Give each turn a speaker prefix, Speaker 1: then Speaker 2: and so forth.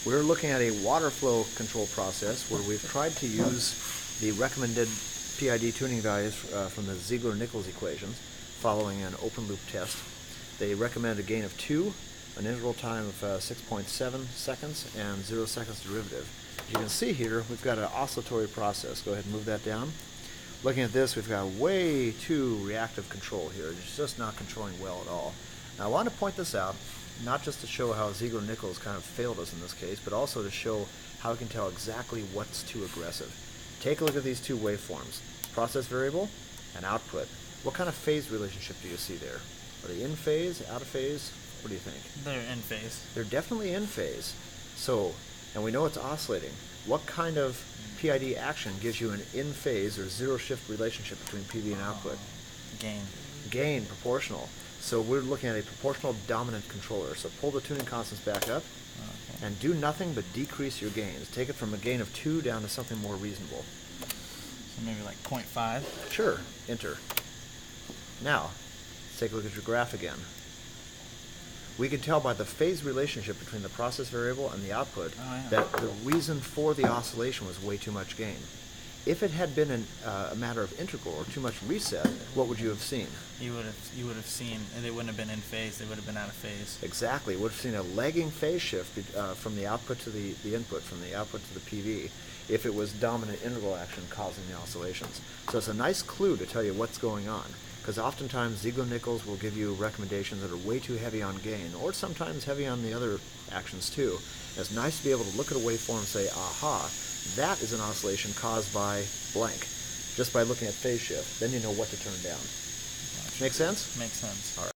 Speaker 1: We're looking at a water flow control process where we've tried to use the recommended PID tuning values from the Ziegler-Nichols equations following an open loop test. They recommend a gain of 2, an interval time of 6.7 seconds, and 0 seconds derivative. As you can see here, we've got an oscillatory process. Go ahead and move that down. Looking at this, we've got way too reactive control here. It's just not controlling well at all. Now I want to point this out, not just to show how Ziegler-Nichols kind of failed us in this case, but also to show how we can tell exactly what's too aggressive. Take a look at these two waveforms, process variable and output. What kind of phase relationship do you see there? Are they in phase, out of phase? What do you think?
Speaker 2: They're in phase.
Speaker 1: They're definitely in phase. So, and we know it's oscillating. What kind of PID action gives you an in phase or zero shift relationship between PV and output?
Speaker 2: Gain.
Speaker 1: Gain, proportional. So we're looking at a proportional dominant controller. So pull the tuning constants back up and do nothing but decrease your gains. Take it from a gain of 2 down to something more reasonable.
Speaker 2: So maybe like 0.5.
Speaker 1: Sure, enter. Now, let's take a look at your graph again. We can tell by the phase relationship between the process variable and the output that the reason for the oscillation was way too much gain. If it had been a matter of integral or too much reset, what would you have seen?
Speaker 2: You would have seen, and they wouldn't have been in phase. They would have been out of phase.
Speaker 1: Exactly. You would have seen a lagging phase shift from the output to the input, from the output to the PV, if it was dominant integral action causing the oscillations. So it's a nice clue to tell you what's going on, because oftentimes Ziegler-Nichols will give you recommendations that are way too heavy on gain, or sometimes heavy on the other actions too. It's nice to be able to look at a waveform and say, aha, that is an oscillation caused by blank, just by looking at phase shift. Then you know what to turn down. Make sense?
Speaker 2: Makes sense.
Speaker 1: All right.